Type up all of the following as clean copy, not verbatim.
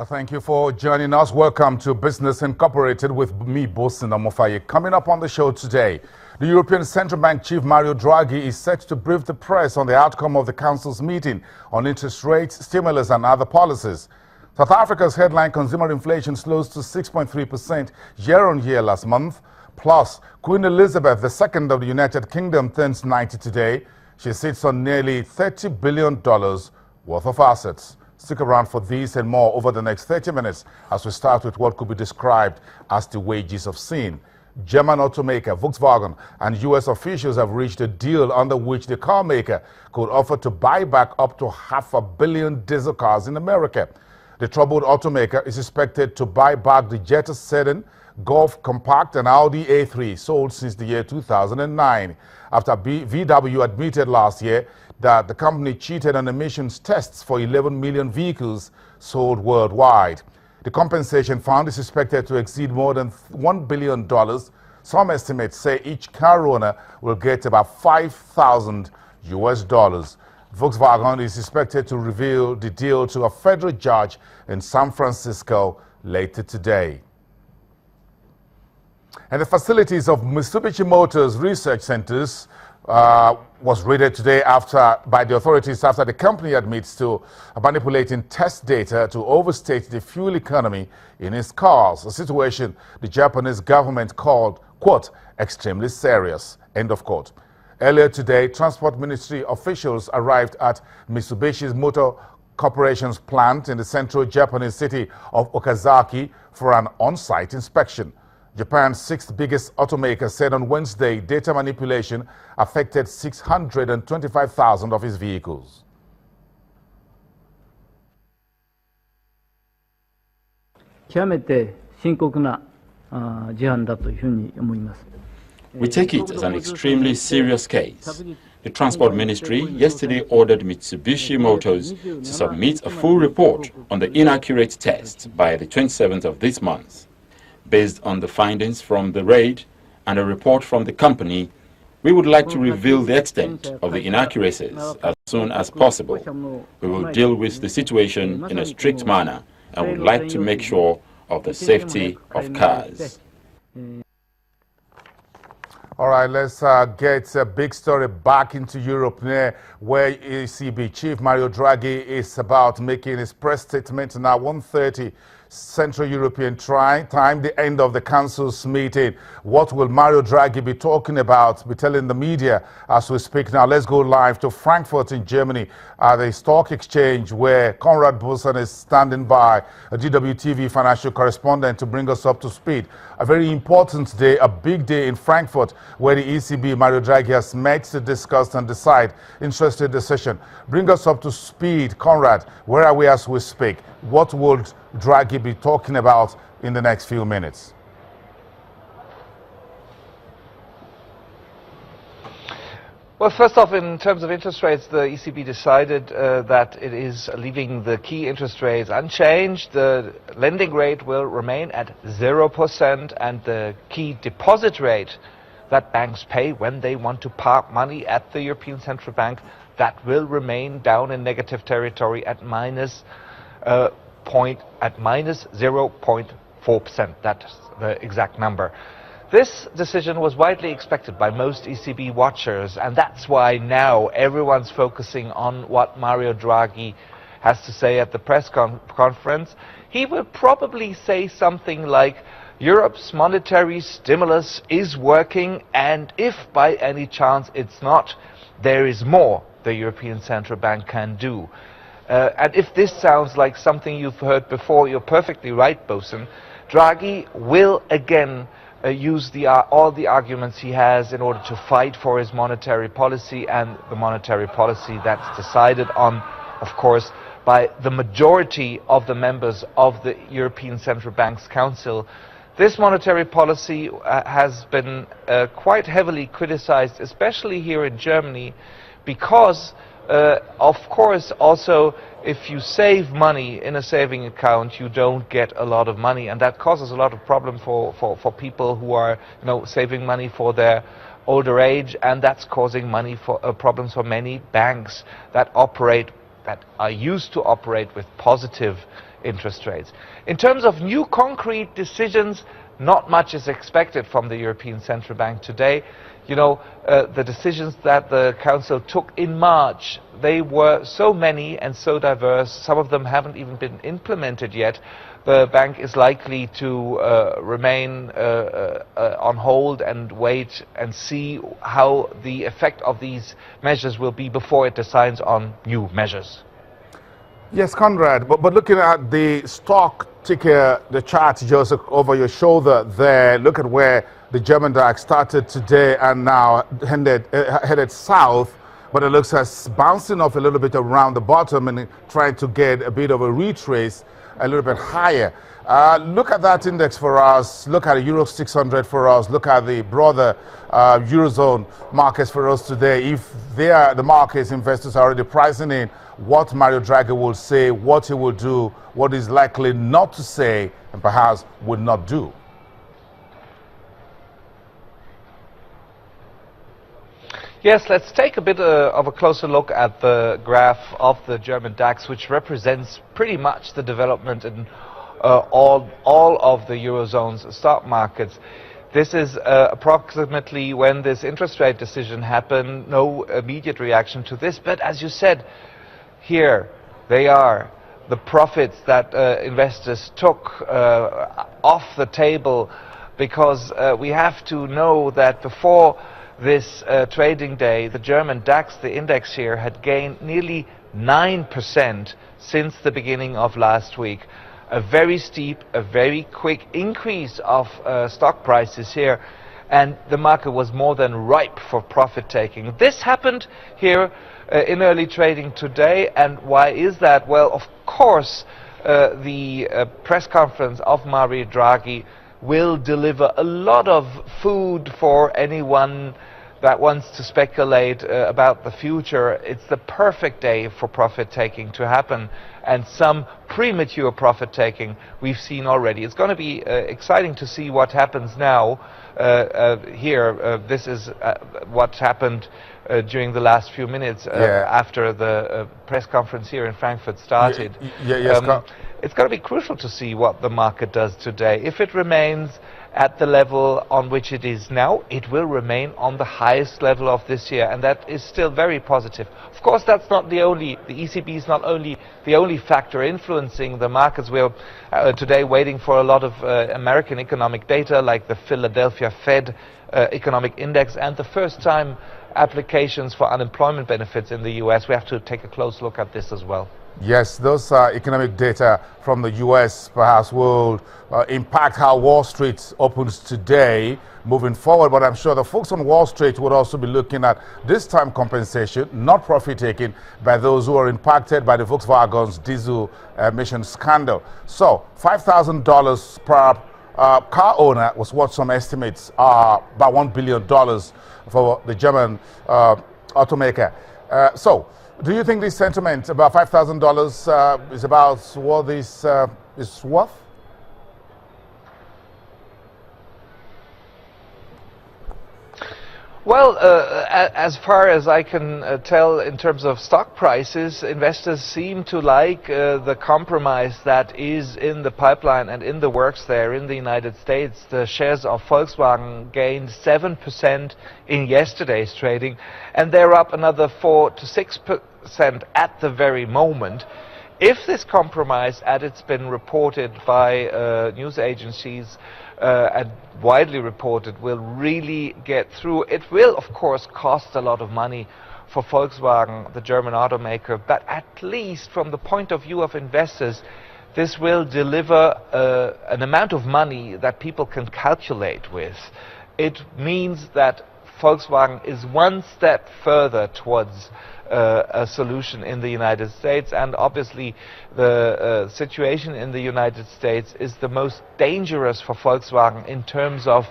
Thank you for joining us. Welcome to Business Incorporated with me, Bosin Amofaye. Coming up on the show today, the European Central Bank Chief Mario Draghi is set to brief the press on the outcome of the Council's meeting on interest rates, stimulus and other policies. South Africa's headline consumer inflation slows to 6.3% year-on-year last month. Plus, Queen Elizabeth II of the United Kingdom turns 90 today. She sits on nearly $30 billion worth of assets. Stick around for these and more over the next 30 minutes as we start with what could be described as the wages of sin. German automaker Volkswagen and U.S. officials have reached a deal under which the car maker could offer to buy back up to 500 million diesel cars in America. The troubled automaker is expected to buy back the Jetta sedan, Golf Compact and Audi A3 sold since the year 2009, after VW admitted last year that the company cheated on emissions tests for 11 million vehicles sold worldwide. The compensation fund is expected to exceed more than $1 billion. Some estimates say each car owner will get about $5,000 US. Volkswagen is expected to reveal the deal to a federal judge in San Francisco later today. And the facilities of Mitsubishi Motors research centers was raided today by the authorities after the company admits to manipulating test data to overstate the fuel economy in its cars, a situation the Japanese government called, quote, extremely serious, end of quote. Earlier today, Transport Ministry officials arrived at Mitsubishi's Motor Corporation's plant in the central Japanese city of Okazaki for an on-site inspection. Japan's sixth biggest automaker said on Wednesday data manipulation affected 625,000 of its vehicles. We take it as an extremely serious case. The Transport Ministry yesterday ordered Mitsubishi Motors to submit a full report on the inaccurate test by the 27th of this month. Based on the findings from the raid and a report from the company, we would like to reveal the extent of the inaccuracies as soon as possible. We will deal with the situation in a strict manner and would like to make sure of the safety of cars. All right, let's get a big story back into Europe where ECB Chief Mario Draghi is about making his press statement now 1:30 Central European time, the end of the Council's meeting. What will Mario Draghi be talking about, be telling the media as we speak now? Let's go live to Frankfurt in Germany at the stock exchange where Conrad Boson is standing by, a DWTV financial correspondent, to bring us up to speed. A very important day, a big day in Frankfurt where the ECB, Mario Draghi, has met to discuss and decide interesting decision. Bring us up to speed, Conrad. Where are we as we speak? What would Draghi be talking about in the next few minutes? Well, first off, in terms of interest rates, the ECB decided that it is leaving the key interest rates unchanged. The lending rate will remain at 0%, and the key deposit rate that banks pay when they want to park money at the European Central Bank, that will remain down in negative territory at minus 0.4%. That's the exact number. This decision was widely expected by most ECB watchers, and that's why now everyone's focusing on what Mario Draghi has to say at the press conference. He will probably say something like, Europe's monetary stimulus is working, and if by any chance it's not, there is more the European Central Bank can do. And if this sounds like something you've heard before, you're perfectly right, Boson. Draghi will again use all the arguments he has in order to fight for his monetary policy, and the monetary policy that's decided on, of course, by the majority of the members of the European Central Bank's Council. This monetary policy has been quite heavily criticized, especially here in Germany, because of course, also, if you save money in a saving account, you don't get a lot of money, and that causes a lot of problem for people who are, saving money for their older age, and that's causing problems for many banks that are used to operate with positive interest rates. In terms of new concrete decisions, not much is expected from the European Central Bank today. You know, the decisions that the Council took in March, they were so many and so diverse. Some of them haven't even been implemented yet. The bank is likely to remain on hold and wait and see how the effect of these measures will be before it decides on new measures. Yes, Conrad, but looking at the stock ticker, the chart, Joseph, over your shoulder there, look at where the German DAX started today and now headed south, but it looks as bouncing off a little bit around the bottom and trying to get a bit of a retrace a little bit higher. Look at that index for us, look at the Euro 600 for us, look at the broader Eurozone markets for us today. If they are, the markets, investors are already pricing in what Mario Draghi will say, what he will do, what he's likely not to say, and perhaps will not do. Yes, let's take a bit of a closer look at the graph of the German DAX, which represents pretty much the development in all of the Eurozone's stock markets. This is approximately when this interest rate decision happened. No immediate reaction to this, but as you said, here they are, the profits that investors took off the table, because we have to know that before this trading day, the German DAX, the index here, had gained nearly 9% since the beginning of last week. A very steep, a very quick increase of stock prices here, and the market was more than ripe for profit taking. This happened here in early trading today, and why is that? Well, of course, the press conference of Mario Draghi will deliver a lot of food for anyone that wants to speculate about the future. It's the perfect day for profit taking to happen, and some premature profit taking we've seen already. It's going to be exciting to see what happens now. Here, this is what happened during the last few minutes after the press conference here in Frankfurt started. It's going to be crucial to see what the market does today. If it remains at the level on which it is now, it will remain on the highest level of this year, and that is still very positive. Of course, that's not the ECB is not only the only factor influencing the markets. We're today waiting for a lot of American economic data, like the Philadelphia Fed economic index, and the first time applications for unemployment benefits in the US. We have to take a close look at this as well. Yes, those economic data from the U.S. perhaps will impact how Wall Street opens today moving forward. But I'm sure the folks on Wall Street would also be looking at this time compensation, not profit taking, by those who are impacted by the Volkswagen's diesel emission scandal. So $5,000 per car owner was what some estimates are, about $1 billion for the German automaker. So do you think this sentiment about $5,000 is about what this is worth? Well, as far as I can tell in terms of stock prices, investors seem to like the compromise that is in the pipeline and in the works there in the United States. The shares of Volkswagen gained 7% in yesterday's trading, and they're up another 4 to 6% at the very moment. If this compromise, as it's been reported by news agencies and widely reported, will really get through, it will of course cost a lot of money for Volkswagen, the German automaker, but at least from the point of view of investors, this will deliver an amount of money that people can calculate with. It means that Volkswagen is one step further towards a solution in the United States, and obviously the situation in the United States is the most dangerous for Volkswagen in terms of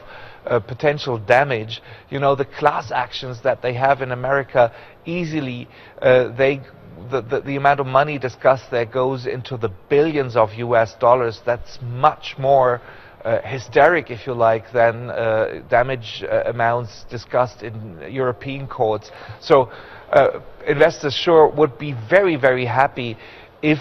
potential damage. You know, the class actions that they have in America, easily the amount of money discussed there goes into the billions of US dollars. That's much more hysteric, if you like, than damage amounts discussed in European courts. So investors sure would be very, very happy if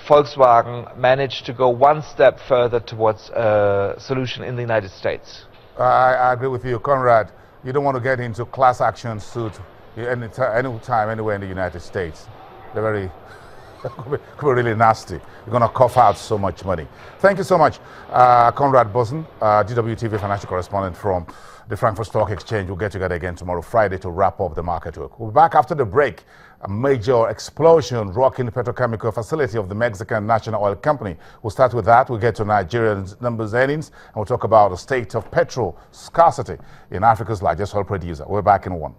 Volkswagen managed to go one step further towards a solution in the United States. I agree with you, Conrad. You don't want to get into class action suit anytime, anywhere in the United States. They're very, could be really nasty. You're going to cough out so much money. Thank you so much, Conrad Boson, DWTV financial correspondent from the Frankfurt Stock Exchange. We'll get together again tomorrow, Friday, to wrap up the market work. We'll be back after the break. A major explosion rocking the petrochemical facility of the Mexican National Oil Company. We'll start with that. We'll get to Nigeria's numbers earnings, and we'll talk about the state of petrol scarcity in Africa's largest oil producer. We're back in one.